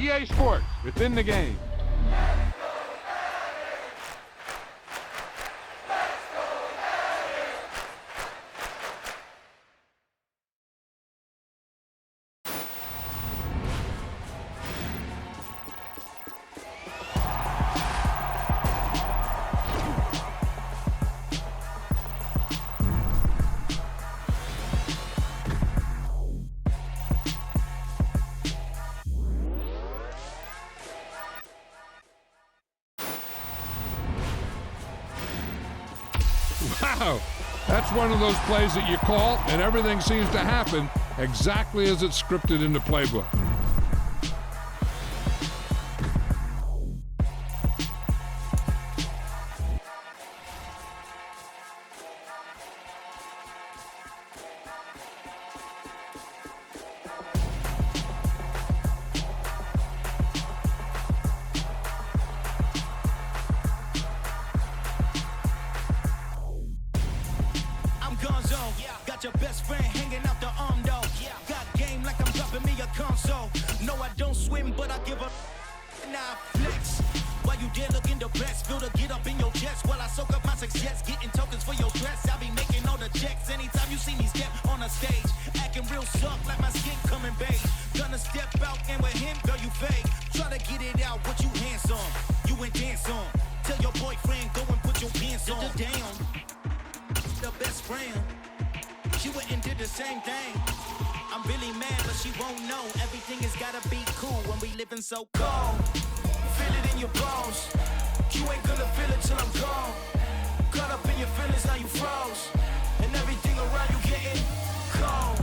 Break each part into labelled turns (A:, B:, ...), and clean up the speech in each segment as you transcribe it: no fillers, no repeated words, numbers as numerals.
A: EA Sports, within the game. Wow, that's one of those plays that you call and everything seems to happen exactly as it's scripted in the playbook.
B: Your best friend hanging out the arm though. Got game like I'm dropping me a console. No, I don't swim, but I give up. Nah, flex. While you there looking the best, feel the get up in your chest while I soak up my success, getting tokens for your stress. I be making all the checks anytime you see me step on a stage, acting real soft like my skin coming beige. Gonna step out and with him, girl, you fake. Try to get it out, what you handsome, you ain't dance on. Tell your boyfriend go and put your pants on. Down, the best friend. She went and did the same thing. I'm really mad, but she won't know. Everything has gotta be cool when we living so cold. Feel it in your bones. You ain't gonna feel it till I'm gone. Caught up in your feelings, now you froze. And everything around you getting cold.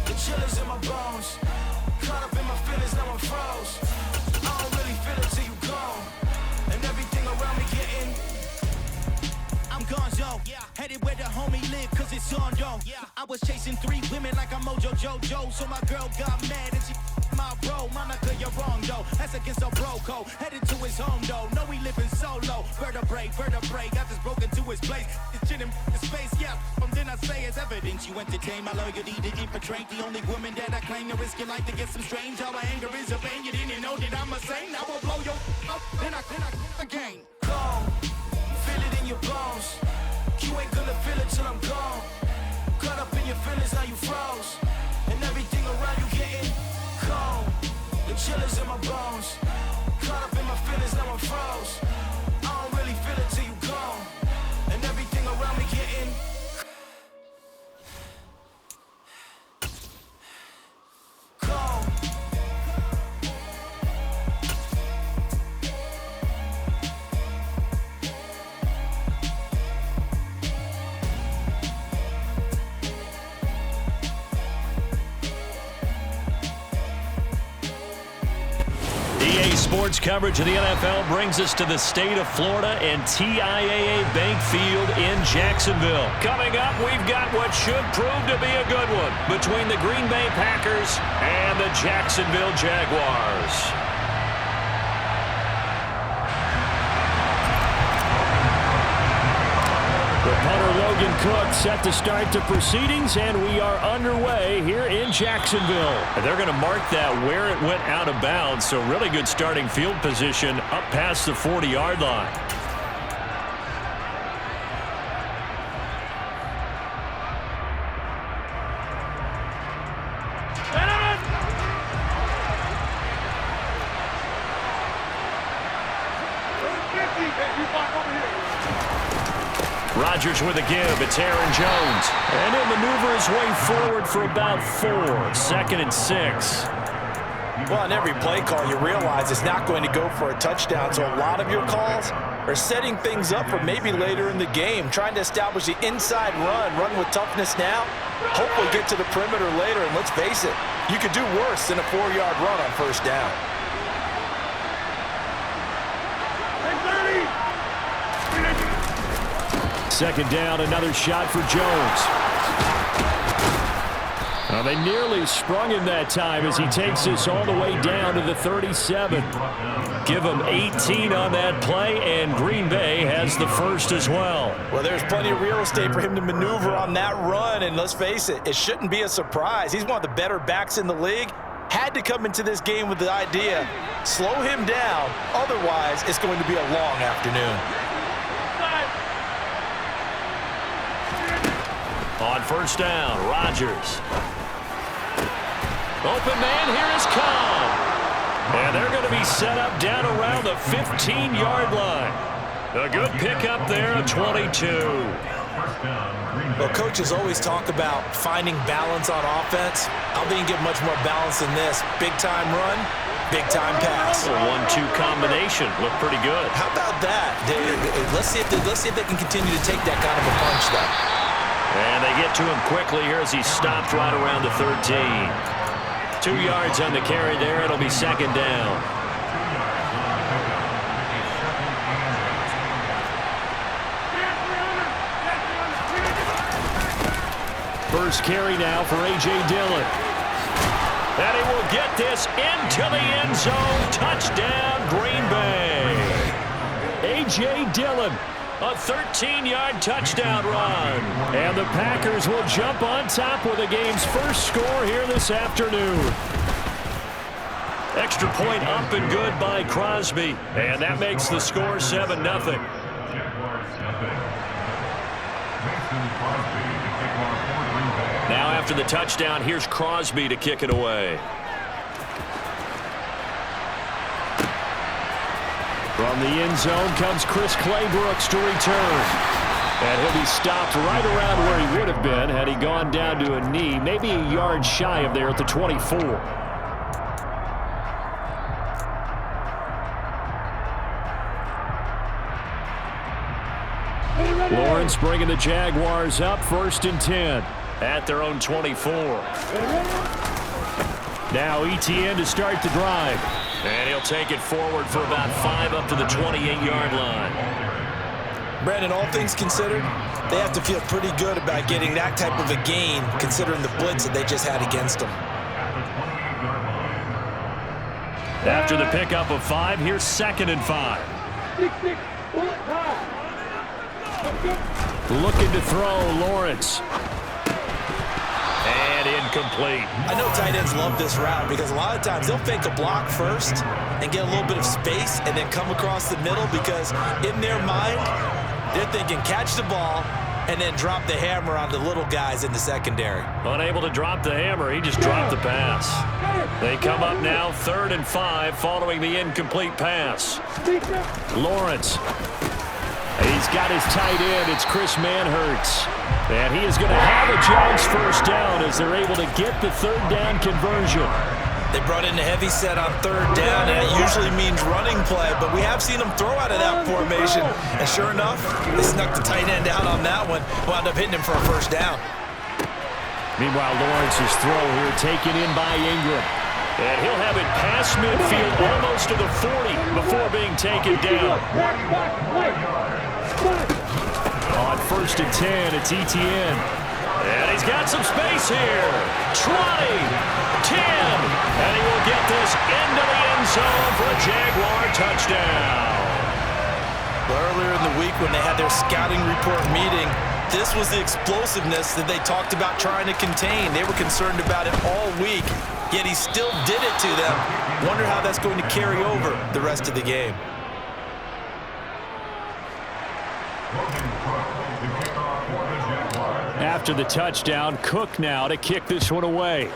B: The chill is in my bones. Caught up in my feelings, now I'm froze. I don't really feel it till you gone. And everything around me getting I'm gonzo, headed where the homie live, cause it's on, yo. I was chasing 3 women like I'm Mojo Jojo, so my girl got mad and she my bro. Monica, you're wrong, though. That's against a bro code. Headed to his home, though. No, we living solo. Vertebrae, got this broken to his place. It's chin in his face, yeah. From then I say it's evidence. You entertain my loyalty to infiltrate the only woman that I claim to risk your life to get some strange. How my anger is a pain. You didn't know that I'm a saint. I will blow your up, then I again. Go. Feel it in your bones. You ain't gonna feel it till I'm gone. Caught up in your feelings, now you froze. And everything around you getting cold. The chill is in my bones. Caught up in my feelings, now I'm froze. I don't really feel it till you gone. And everything around me getting cold.
C: EA Sports coverage of the NFL brings us to the state of Florida and TIAA Bank Field in Jacksonville. Coming up, we've got what should prove to be a good one between the Green Bay Packers and the Jacksonville Jaguars. The punter Logan Cook set to start the proceedings, and we are underway here in Jacksonville. And they're going to mark that where it went out of bounds, so really good starting field position up past the 40-yard line. Rodgers with a give. It's Aaron Jones. And he'll maneuver his way forward for about 4. 2nd and 6.
D: Well, on every play call, you realize it's not going to go for a touchdown, so a lot of your calls are setting things up for maybe later in the game, trying to establish the inside run with toughness now, hopefully get to the perimeter later, and let's face it, you could do worse than a 4-yard run on first down.
C: Second down, another shot for Jones. Well, they nearly sprung him that time as he takes this all the way down to the 37. Give him 18 on that play, and Green Bay has the first as well.
D: Well, there's plenty of real estate for him to maneuver on that run, and let's face it, it shouldn't be a surprise. He's one of the better backs in the league. had to come into this game with the idea, slow him down, otherwise it's going to be a long afternoon.
C: On first down, Rodgers. Open man, here is Cobb. And they're going to be set up down around the 15-yard line. A good pickup there, a 22.
D: Well, coaches always talk about finding balance on offense. I don't think you get much more balance than this. Big-time run, big-time pass.
C: A 1-2 combination. Look pretty good.
D: How about that? Let's see if they can continue to take that kind of a punch, though.
C: And they get to him quickly here as he stopped right around the 13. 2 yards on the carry there. It'll be second down. First carry now for A.J. Dillon. And he will get this into the end zone. Touchdown, Green Bay. A.J. Dillon, a 13-yard touchdown run. And the Packers will jump on top with the game's first score here this afternoon. Extra point up and good by Crosby. And that makes the score 7-0. Now after the touchdown, here's Crosby to kick it away. From the end zone comes Chris Claybrooks to return. And he'll be stopped right around where he would have been had he gone down to a knee, maybe a yard shy of there at the 24. Lawrence bringing the Jaguars up, 1st and 10 at their own 24. Now Etienne to start the drive. And he'll take it forward for about 5 up to the 28-yard line.
D: Brandon, all things considered, they have to feel pretty good about getting that type of a gain considering the blitz that they just had against them.
C: After the pickup of 5, here's 2nd and 5. Looking to throw, Lawrence. And incomplete.
D: I know tight ends love this route because a lot of times they'll fake a block first and get a little bit of space and then come across the middle because in their mind, they're thinking catch the ball and then drop the hammer on the little guys in the secondary.
C: Unable to drop the hammer, he just dropped the pass. They come up now 3rd and 5 following the incomplete pass. Lawrence. He's got his tight end. It's Chris Manhertz. And he is going to have a Jags first down as they're able to get the 3rd down conversion.
D: They brought in a heavy set on 3rd down, and it usually means running play, but we have seen them throw out of that formation. And sure enough, they snuck the tight end out on that one, wound up hitting him for a first down.
C: Meanwhile, Lawrence's throw here taken in by Ingram. And he'll have it past midfield almost to the 40 before being taken down. On 1st and 10, it's Etienne. And he's got some space here. 20, 10, and he will get this into the end zone for a Jaguar touchdown.
D: Earlier in the week when they had their scouting report meeting, this was the explosiveness that they talked about trying to contain. They were concerned about it all week, yet he still did it to them. Wonder how that's going to carry over the rest of the game.
C: After the touchdown, Cook now to kick this one away.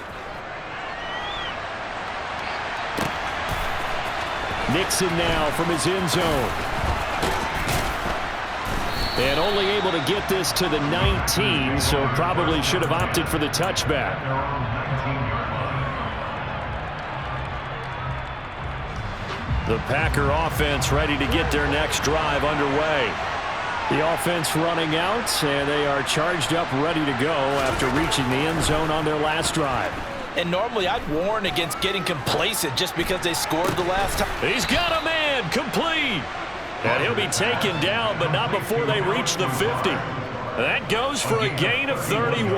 C: Nixon now from his end zone. And only able to get this to the 19, so probably should have opted for the touchback. The Packer offense ready to get their next drive underway. The offense running out, and they are charged up, ready to go after reaching the end zone on their last drive.
D: And normally I'd warn against getting complacent just because they scored the last time.
C: He's got a man, complete. And he'll be taken down, but not before they reach the 50. That goes for a gain of 31.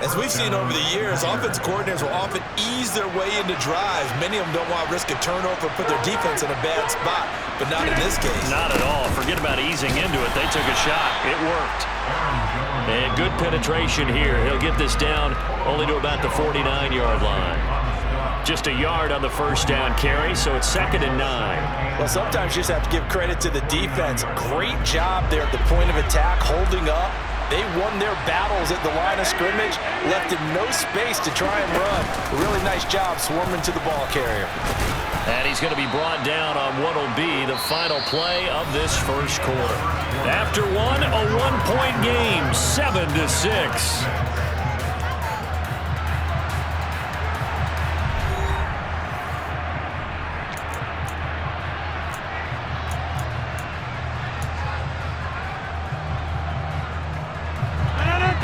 D: As we've seen over the years, offensive coordinators will often ease their way into drives. Many of them don't want to risk a turnover, put their defense in a bad spot, but not in this case.
C: Not at all. Forget about easing into it. They took a shot. It worked. And good penetration here. He'll get this down only to about the 49-yard line. Just a yard on the first down carry, so it's 2nd and 9.
D: Well, sometimes you just have to give credit to the defense. Great job there at the point of attack, holding up. They won their battles at the line of scrimmage, left him no space to try and run. A really nice job swarming to the ball carrier.
C: And he's going to be brought down on what will be the final play of this first quarter. After one, a one-point game, 7-6.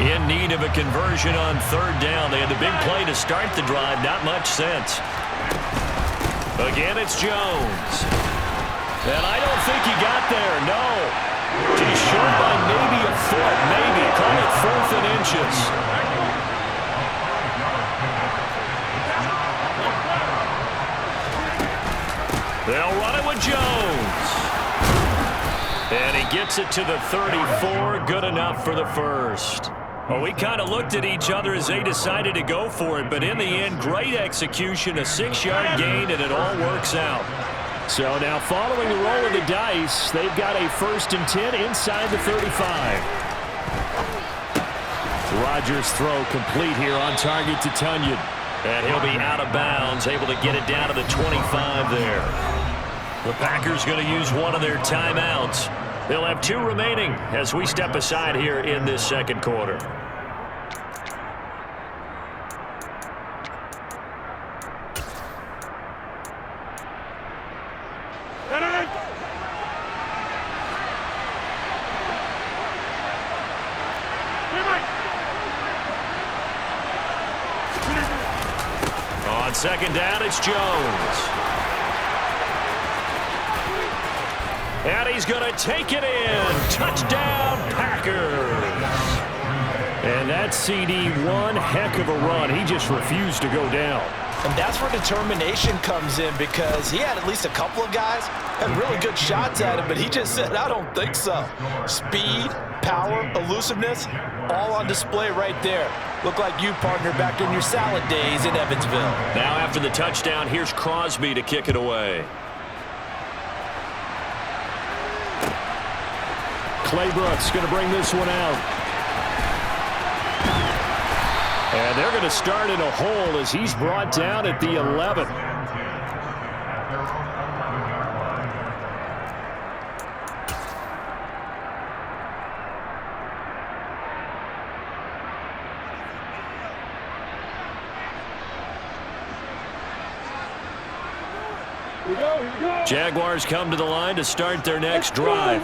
C: In need of a conversion on 3rd down. They had the big play to start the drive. Not much sense. Again, it's Jones. And I don't think he got there. No. He's short by maybe a foot. Maybe. Call it 4th and inches. They'll run it with Jones. And he gets it to the 34. Good enough for the first. Well, we kind of looked at each other as they decided to go for it, but in the end, great execution, a 6-yard gain, and it all works out. So now following the roll of the dice, they've got a 1st and 10 inside the 35. Rodgers' throw complete here on target to Tunyon. And he'll be out of bounds, able to get it down to the 25 there. The Packers going to use one of their timeouts. They'll have 2 remaining as we step aside here in this second quarter. On 2nd down, it's Jones. And he's going to take it in. Touchdown, Packers. And that CD, one heck of a run. He just refused to go down.
D: And that's where determination comes in, because he had at least a couple of guys had really good shots at him, but he just said, I don't think so. Speed, power, elusiveness, all on display right there. Look like you, partner, back in your salad days in Evansville.
C: Now after the touchdown, here's Crosby to kick it away. Claybrooks going to bring this one out. And they're going to start in a hole as he's brought down at the 11. Jaguars come to the line to start their next drive.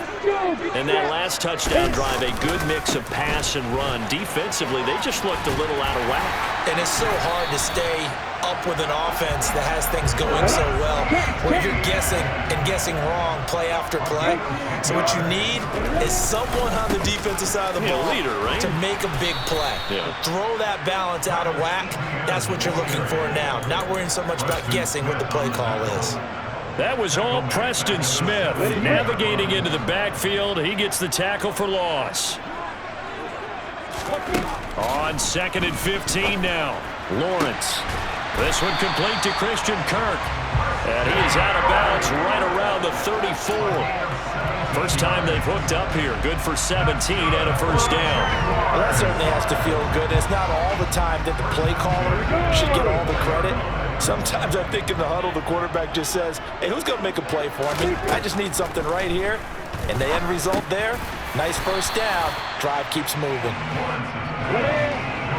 C: And that last touchdown drive, a good mix of pass and run. Defensively, they just looked a little out of whack.
D: And it's so hard to stay up with an offense that has things going so well, where you're guessing and guessing wrong play after play. So what you need is someone on the defensive side of the ball
C: leader, right?
D: to make a big play. Throw that balance out of whack. That's what you're looking for now. Not worrying so much about guessing what the play call is.
C: That was all Preston Smith navigating into the backfield. He gets the tackle for loss. On 2nd and 15 now. Lawrence. This one complete to Christian Kirk. And he is out of bounds right around the 34. First time they've hooked up here. Good for 17 and a first down.
D: Well, that certainly has to feel good. It's not all the time that the play caller should get all the credit. Sometimes I think in the huddle, the quarterback just says, hey, who's going to make a play for me? I just need something right here. And the end result there, nice first down. Drive keeps moving.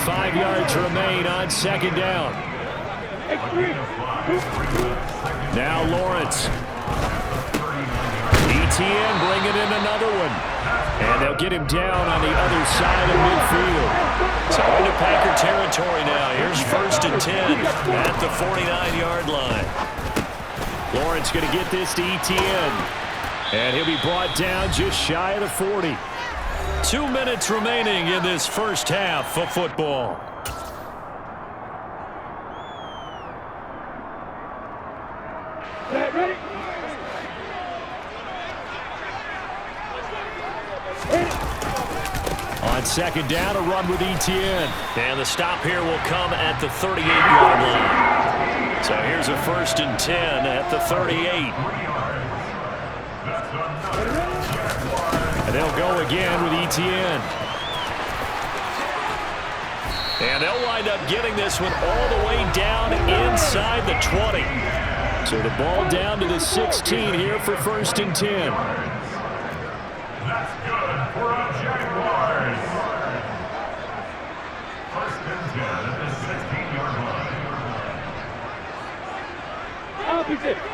C: 5 yards remain on 2nd down. Now Lawrence. ETN bringing in another one. And they'll get him down on the other side of midfield. So into Packer territory now. Here's 1st and 10 at the 49-yard line. Lawrence going to get this to ETN. And he'll be brought down just shy of the 40. 2 minutes remaining in this first half of football. On second down, a run with Etienne. And the stop here will come at the 38-yard line. So here's a 1st and 10 at the 38. And they'll go again with Etienne. And they'll wind up getting this one all the way down inside the 20. So the ball down to the 16 here for 1st and 10.
E: That's good for a Jaguars. 1st and 10 at the 16-yard line.
F: Opposite. Hey.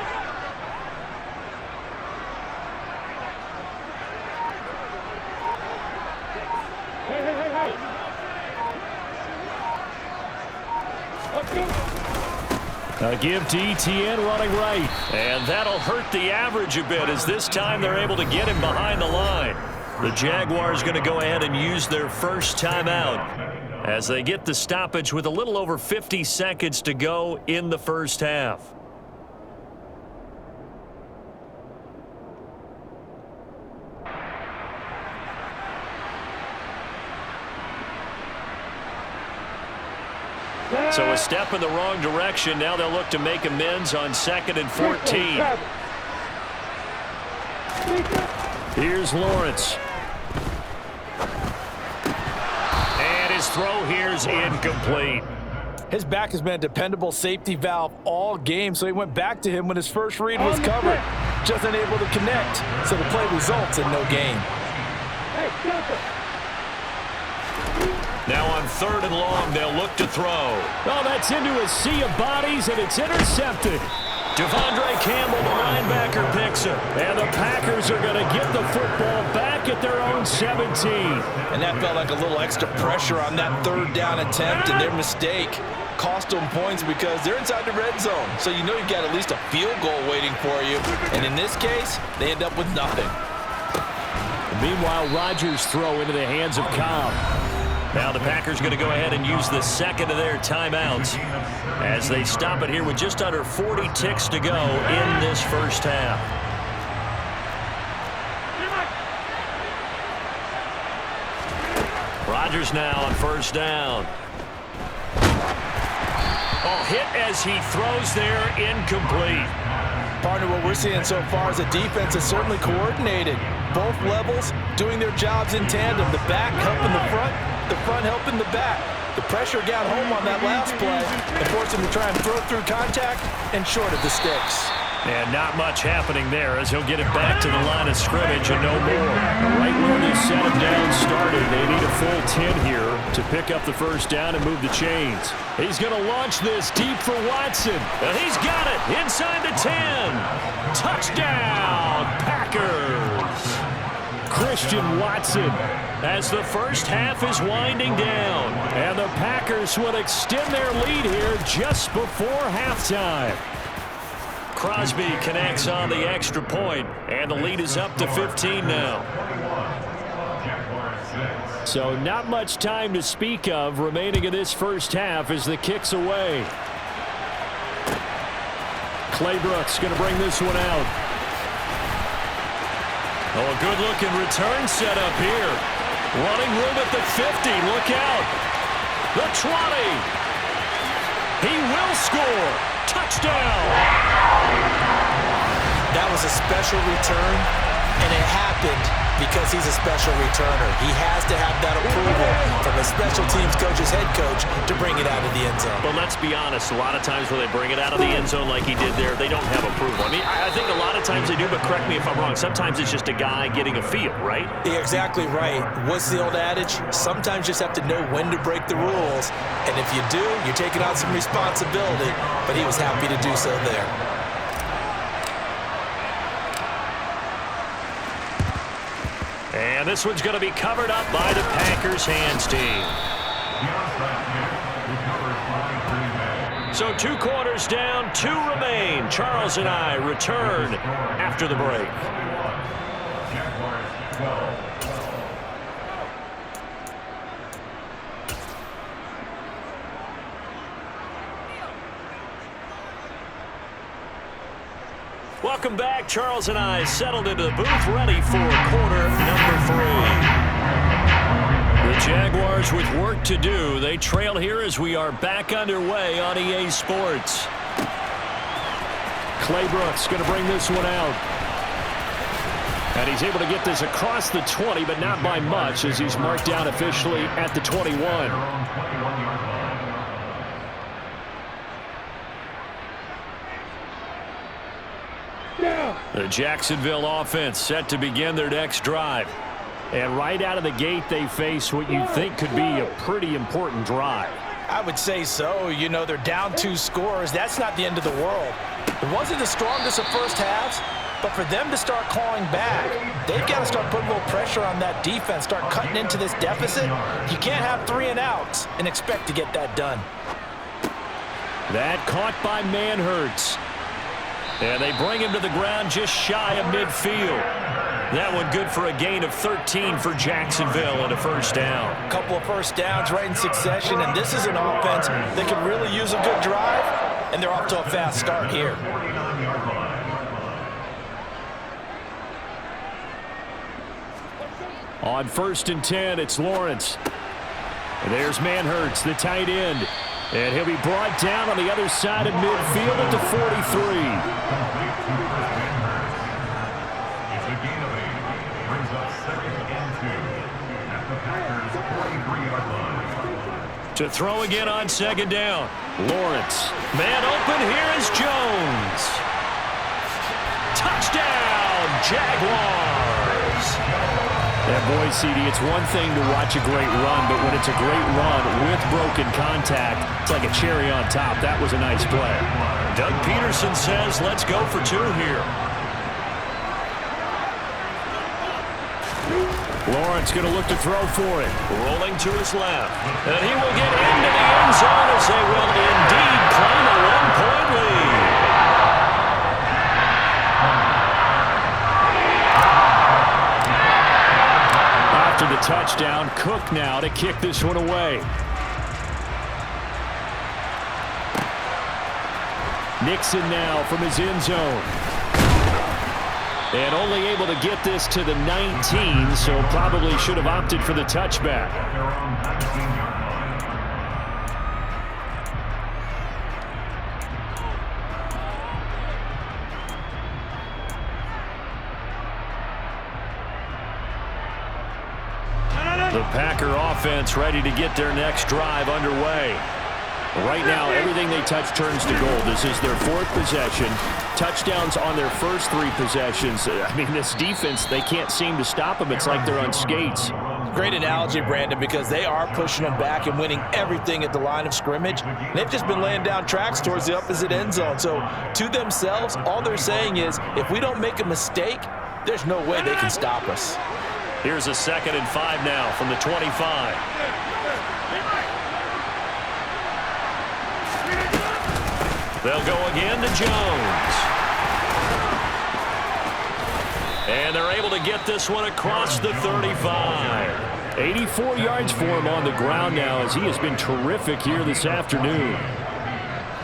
C: A give to Etienne running right. And that'll hurt the average a bit as this time they're able to get him behind the line. The Jaguars going to go ahead and use their first timeout as they get the stoppage with a little over 50 seconds to go in the first half. So a step in the wrong direction. Now they'll look to make amends on 2nd and 14. Here's Lawrence. And his throw here's incomplete.
D: His back has been a dependable safety valve all game, so he went back to him when his first read was covered. Just unable to connect, so the play results in no gain.
C: Now on 3rd and long, they'll look to throw. Oh, that's into a sea of bodies, and it's intercepted. Devondre Campbell, the linebacker, picks it. And the Packers are going to get the football back at their own 17.
D: And that felt like a little extra pressure on that 3rd down attempt, and their mistake cost them points because they're inside the red zone. So you know you've got at least a field goal waiting for you. And in this case, they end up with nothing.
C: Meanwhile, Rodgers' throw into the hands of Cobb. Now the Packers going to go ahead and use the second of their timeouts as they stop it here with just under 40 ticks to go in this first half. Rodgers now on 1st down. Oh, hit as he throws there, incomplete.
D: Partner, what we're seeing so far is the defense is certainly coordinated. Both levels doing their jobs in tandem. The back helping the front helping the back. The pressure got home on that last play and forced him to try and throw through contact and short of the sticks.
C: And not much happening there as he'll get it back to the line of scrimmage and no more. Right where this set him down started, they need a full 10 here to pick up the first down and move the chains. He's going to launch this deep for Watson. And he's got it inside the 10. Touchdown, Packers. Christian Watson as the first half is winding down. And the Packers will extend their lead here just before halftime. Crosby connects on the extra point, and the lead is up to 15 now. So not much time to speak of remaining in this first half as the kick's away. Claybrooks going to bring this one out. Oh, a good-looking return set up here. Running room at the 50. Look out. The 20. He will score. Touchdown.
D: That was a special return, and it happened because he's a special returner. He has to have that approval from the special teams coach's head coach to bring it out of the end zone.
C: But let's be honest, a lot of times when they bring it out of the end zone like he did there, they don't have approval. I mean, I think a lot of times they do, but correct me if I'm wrong. Sometimes it's just a guy getting a feel, right?
D: You're exactly right. What's the old adage? Sometimes you just have to know when to break the rules. And if you do, you're taking on some responsibility. But he was happy to do so there.
C: And this one's going to be covered up by the Packers hands team. So 2 quarters down, 2 remain. Charles and I return after the break. Welcome back. Charles and I settled into the booth, ready for quarter number 3. Jaguars with work to do. They trail here as we are back underway on EA Sports. Clay Brooks going to bring this one out. And he's able to get this across the 20, but not by much as he's marked down officially at the 21. The Jacksonville offense set to begin their next drive. And right out of the gate, they face what you think could be a pretty important drive.
D: I would say so. You know, they're down 2 scores. That's not the end of the world. It wasn't the strongest of first halves, but for them to start clawing back, they've got to start putting a little pressure on that defense, start cutting into this deficit. You can't have 3 and outs and expect to get that done.
C: That caught by Manhertz. And they bring him to the ground just shy of midfield. That one good for a gain of 13 for Jacksonville and a first down.
D: A couple of first downs right in succession, and this is an offense that could really use a good drive, and they're off to a fast start here.
C: On 1st and 10, it's Lawrence. And there's Manhertz, the tight end. And he'll be brought down on the other side of midfield at the 43. To throw again on 2nd down. Lawrence. Man open, here is Jones. Touchdown, Jaguars. And boy, CD, it's one thing to watch a great run, but when it's a great run with broken contact, it's like a cherry on top. That was a nice play. Doug Peterson says, let's go for 2 here. Lawrence going to look to throw for it. Rolling to his left. And he will get into the end zone as they will indeed claim a 1-point lead. After the touchdown, Cook now to kick this one away. Nixon now from his end zone. And only able to get this to the 19, so probably should have opted for the touchback. The Packer offense ready to get their next drive underway. Right now, everything they touch turns to gold. This is their 4th possession. Touchdowns on their first 3 possessions. I mean, this defense, they can't seem to stop them. It's like they're on skates.
D: Great analogy, Brandon, because they are pushing them back and winning everything at the line of scrimmage. They've just been laying down tracks towards the opposite end zone. So to themselves, all they're saying is, if we don't make a mistake, there's no way they can stop us.
C: Here's a 2nd and 5 now from the 25. They'll go again to Jones. And they're able to get this one across the 35. 84 yards for him on the ground now as he has been terrific here this afternoon.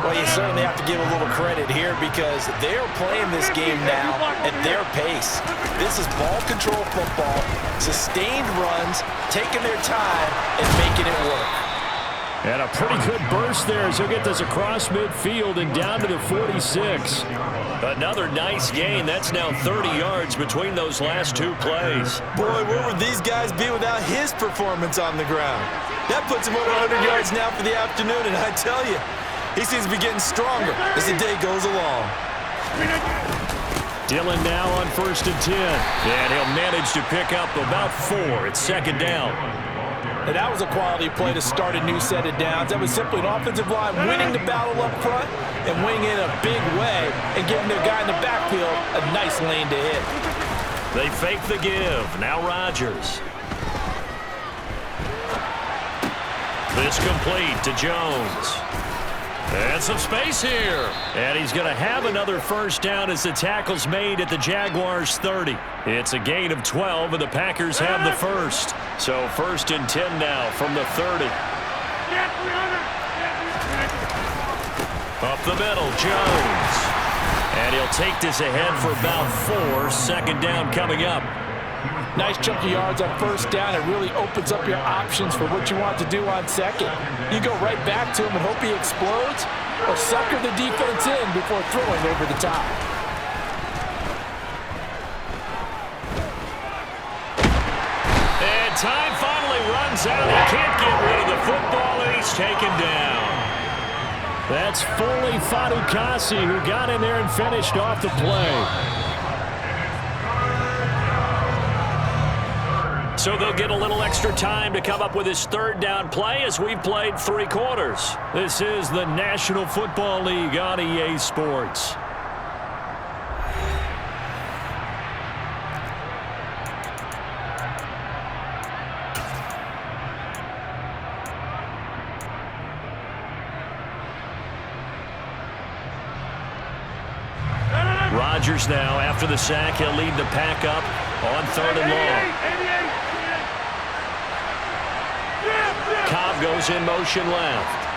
D: Well, you certainly have to give a little credit here because they're playing this game now at their pace. This is ball control football, sustained runs, taking their time and making it work.
C: And a pretty good burst there as he'll get this across midfield and down to the 46. Another nice gain. That's now 30 yards between those last 2 plays.
D: Boy, where would these guys be without his performance on the ground? That puts him over 100 yards now for the afternoon, and I tell you, he seems to be getting stronger as the day goes along.
C: Dillon now on 1st and 10. And he'll manage to pick up about 4. It's 2nd down.
D: And that was a quality play to start a new set of downs. That was simply an offensive line winning the battle up front and winning in a big way and giving their guy in the backfield a nice lane to hit.
C: They fake the give. Now Rodgers. This complete to Jones. And some space here. And he's going to have another first down as the tackle's made at the Jaguars' 30. It's a gain of 12, and the Packers have the first. So 1st and 10 now from the 30. Up the middle, Jones. And he'll take this ahead for about 4. 2nd down coming up.
D: Nice chunk of yards on first down. It really opens up your options for what you want to do on second. You go right back to him and hope he explodes, or sucker the defense in before throwing over the top.
C: And time finally runs out. He can't get rid of the football, and he's taken down. That's Foley Fadukasi who got in there and finished off the play. So they'll get a little extra time to come up with his third down play as we've played 3 quarters. This is the National Football League on EA Sports. Rodgers now, after the sack, he'll lead the pack up on 3rd and long. Cobb goes in motion left.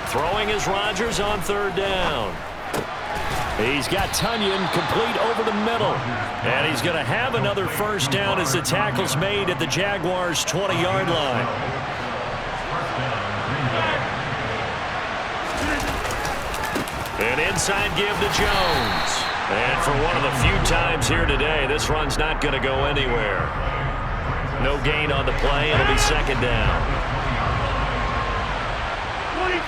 C: Throwing is Rodgers on 3rd down. He's got Tunyon complete over the middle. And he's going to have another first down as the tackle's made at the Jaguars' 20-yard line. An inside give to Jones. And for one of the few times here today, this run's not going to go anywhere. No gain on the play. It'll be 2nd down.
E: 26.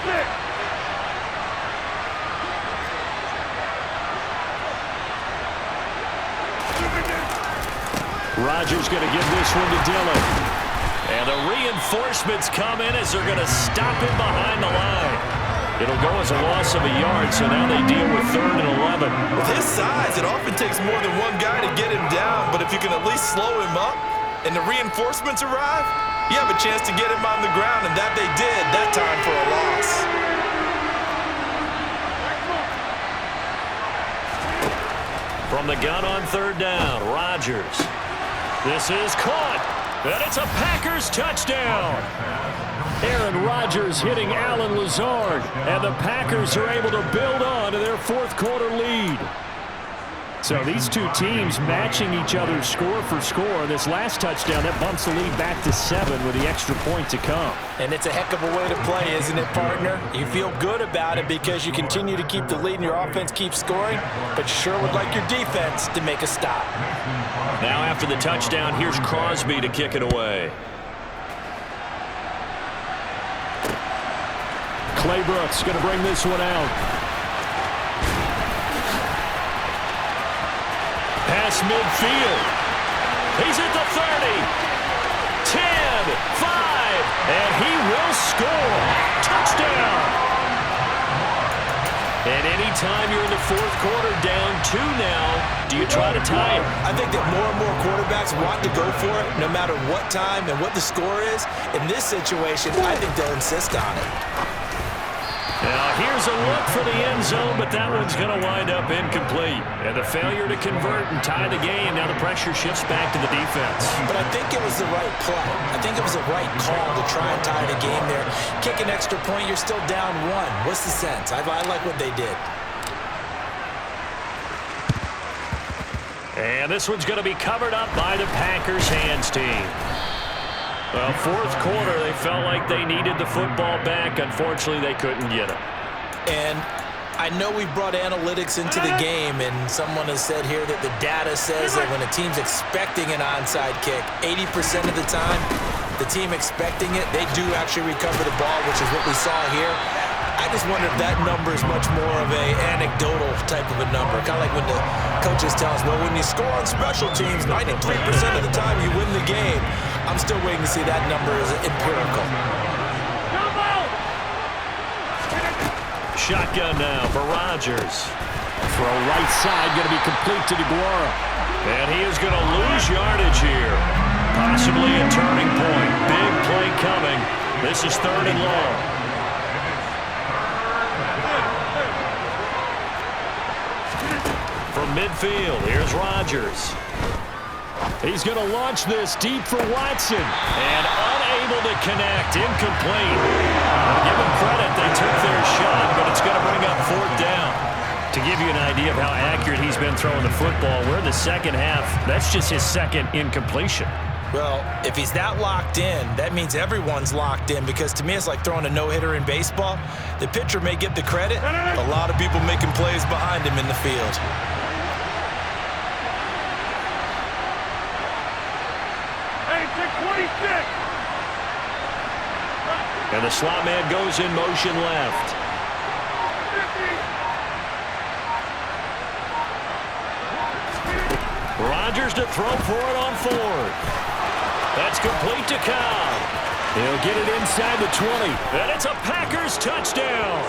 C: Rodgers going to give this one to Dillon. And the reinforcements come in as they're going to stop him behind the line. It'll go as a loss of a yard, so now they deal with 3rd and 11.
D: With his size, it often takes more than one guy to get him down, but if you can at least slow him up and the reinforcements arrive, you have a chance to get him on the ground, and that they did that time for a loss.
C: From the gun on 3rd down, Rodgers. This is caught, and it's a Packers touchdown. Aaron Rodgers hitting Allen Lazard, and the Packers are able to build on to their 4th quarter lead. So these two teams matching each other score for score. This last touchdown, that bumps the lead back to 7 with the extra point to come.
D: And it's a heck of a way to play, isn't it, partner? You feel good about it because you continue to keep the lead and your offense keeps scoring, but you sure would like your defense to make a stop.
C: Now after the touchdown, here's Crosby to kick it away. Clay Brooks going to bring this one out. Pass midfield. He's at the 30. 10, 5, and he will score. Touchdown. And anytime you're in the 4th quarter, down 2 now, do you try to tie it?
D: I think that more and more quarterbacks want to go for it no matter what time and what the score is. In this situation, I think they'll insist on it.
C: Now here's a look for the end zone, but that one's going to wind up incomplete. And the failure to convert and tie the game, now the pressure shifts back to the defense.
D: But I think it was the right play. I think it was the right call to try and tie the game there. Kick an extra point, you're still down 1. What's the sense? I like what they did.
C: And this one's going to be covered up by the Packers hands team. Well, 4th quarter, they felt like they needed the football back. Unfortunately, they couldn't get it.
D: And I know we brought analytics into the game, and someone has said here that the data says that when a team's expecting an onside kick, 80% of the time, the team expecting it, they do actually recover the ball, which is what we saw here. I just wonder if that number is much more of a anecdotal type of a number. Kind of like when the coaches tell us, well, when you score on special teams, 93% of the time you win the game. I'm still waiting to see that number as empirical.
C: Shotgun now for Rodgers. Throw right side, going to be complete to DeGuara. And he is going to lose yardage here. Possibly a turning point. Big play coming. This is 3rd and long. From midfield, here's Rodgers. He's going to launch this deep for Watson. And unable unable to connect. Incomplete. Give them credit. They took their shot, but it's going to bring up fourth down. To give you an idea of how accurate he's been throwing the football, we're in the second half. That's just his second incompletion.
D: Well, if he's that locked in, that means everyone's locked in, because to me it's like throwing a no-hitter in baseball. The pitcher may get the credit. A lot of people making plays behind him in the field.
E: Hey, take 26.
C: And the slot man goes in motion left.
E: 50.
C: Rodgers to throw for it on fourth. That's complete to Cobb. He'll get it inside the 20. And it's a Packers touchdown.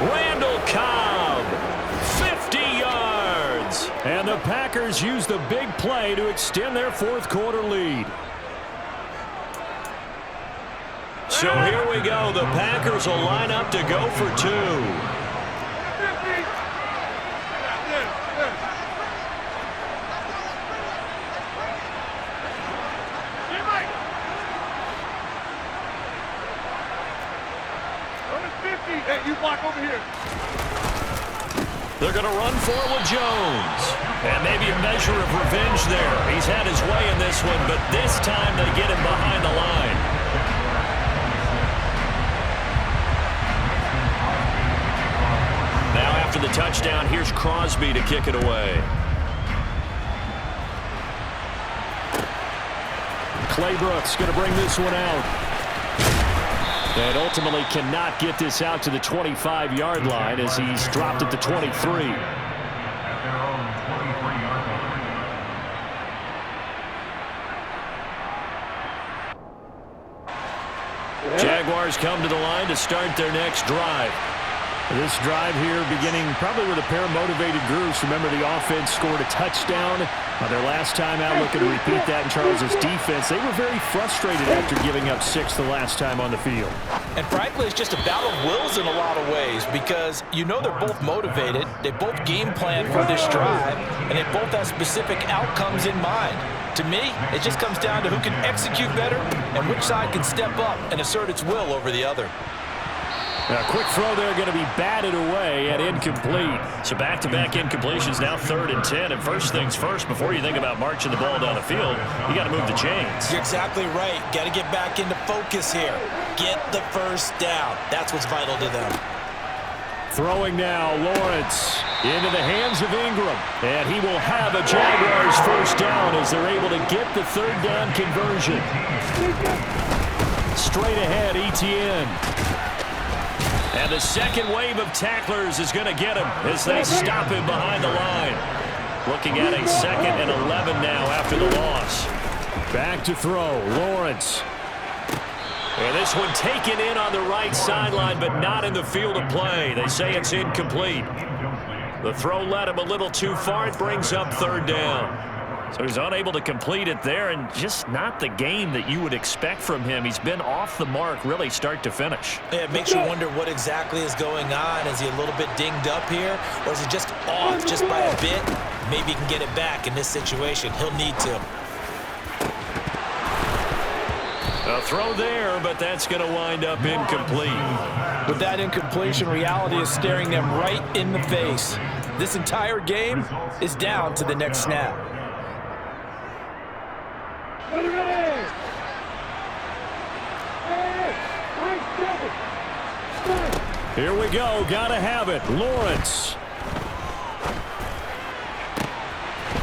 C: Randall Cobb, 50 yards. And the Packers use the big play to extend their fourth quarter lead. So here we go. The Packers will line up to go for two.
E: 50. Hey, you block over here.
C: They're going to run for it with Jones. And maybe a measure of revenge there. He's had his way in this one, but this time they get him behind the line. Now after the touchdown, here's Crosby to kick it away. Clay Brooks going to bring this one out. And ultimately cannot get this out to the 25-yard line as he's dropped at the 23. Jaguars come to the line to start their next drive. This drive here beginning probably with a pair of motivated groups. Remember, the offense scored a touchdown on their last time out, looking to repeat that in Charles's defense. They were very frustrated after giving up 6 the last time on the field.
D: And frankly, it's just a battle of wills in a lot of ways, because you know they're both motivated, they both game plan for this drive, and they both have specific outcomes in mind. To me, it just comes down to who can execute better and which side can step up and assert its will over the other.
C: A quick throw there, going to be batted away and incomplete. So back-to-back incompletions, now 3rd and 10. And first things first, before you think about marching the ball down the field, you got to move the chains.
D: You're exactly right. Got to get back into focus here. Get the first down. That's what's vital to them.
C: Throwing now, Lawrence into the hands of Ingram. And he will have a Jaguars first down as they're able to get the 3rd down conversion. Straight ahead, Etienne. And the second wave of tacklers is going to get him as they stop him behind the line. Looking at a 2nd and 11 now after the loss. Back to throw, Lawrence. And this one taken in on the right sideline, but not in the field of play. They say it's incomplete. The throw led him a little too far. It brings up 3rd down. So he's unable to complete it there, and just not the game that you would expect from him. He's been off the mark really start to finish.
D: Yeah, it makes you wonder what exactly is going on. Is he a little bit dinged up here, or is he just off just by a bit? Maybe he can get it back in this situation. He'll need to.
C: A throw there, but that's going to wind up incomplete.
D: With that incompletion, reality is staring them right in the face. This entire game is down to the next snap.
C: Here we go. Gotta have it. Lawrence.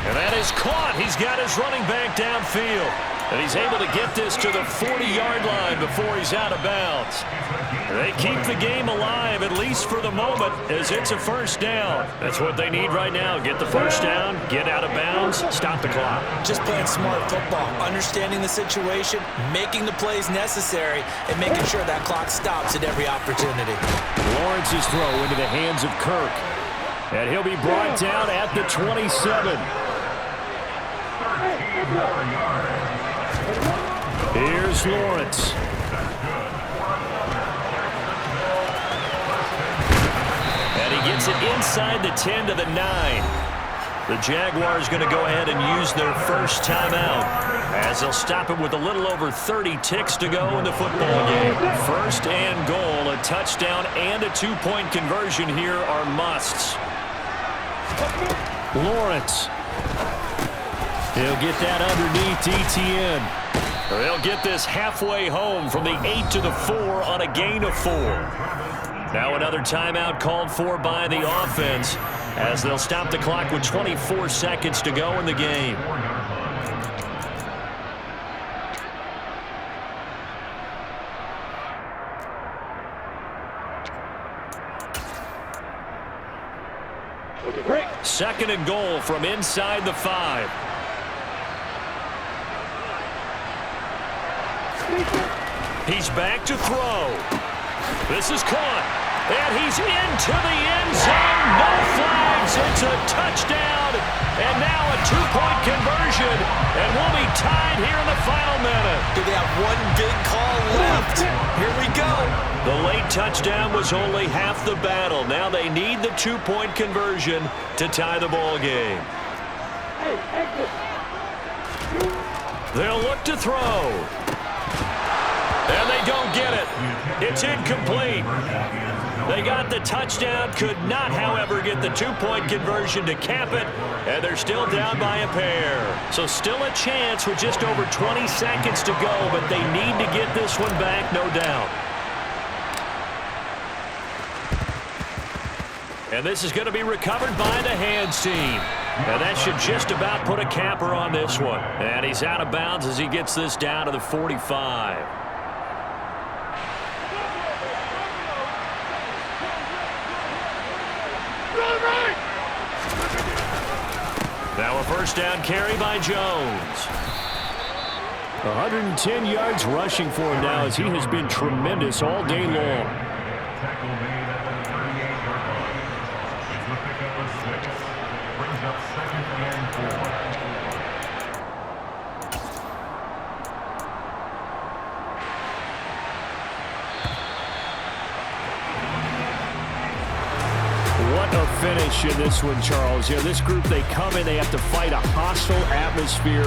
C: And that is caught. He's got his running back downfield. And he's able to get this to the 40-yard line before he's out of bounds. They keep the game alive, at least for the moment, as it's a first down. That's what they need right now. Get the first down, get out of bounds, stop the clock.
D: Just playing smart football, understanding the situation, making the plays necessary, and making sure that clock stops at every opportunity.
C: Lawrence's throw into the hands of Kirk. And he'll be brought down at the 27. Here's Lawrence. And he gets it inside the 10 to the 9. The Jaguars going to go ahead and use their first timeout as they'll stop it with a little over 30 ticks to go in the football game. First and goal, a touchdown and a two-point conversion here are musts. Lawrence. He'll get that underneath ETN. They'll get this halfway home from the 8 to the 4 on a gain of 4. Now another timeout called for by the offense as they'll stop the clock with 24 seconds to go in the game. Second and goal from inside the 5. He's back to throw. This is caught. And he's into the end zone. No flags. It's a touchdown. And now a two-point conversion. And we'll be tied here in the final minute.
D: Do they have one big call left? Here we go.
C: The late touchdown was only half the battle. Now they need the two-point conversion to tie the ball game. They'll look to throw. And they don't get it. It's incomplete. They got the touchdown, could not, however, get the two-point conversion to cap it, and they're still down by a pair. So still a chance with just over 20 seconds to go, but they need to get this one back, no doubt. And this is going to be recovered by the hands team. And that should just about put a capper on this one. And he's out of bounds as he gets this down to the 45. Now a first down carry by Jones. 110 yards rushing for him now as he has been tremendous all day long. What a finish in this one, Charles. You know, this group, they come in, they have to fight a hostile atmosphere.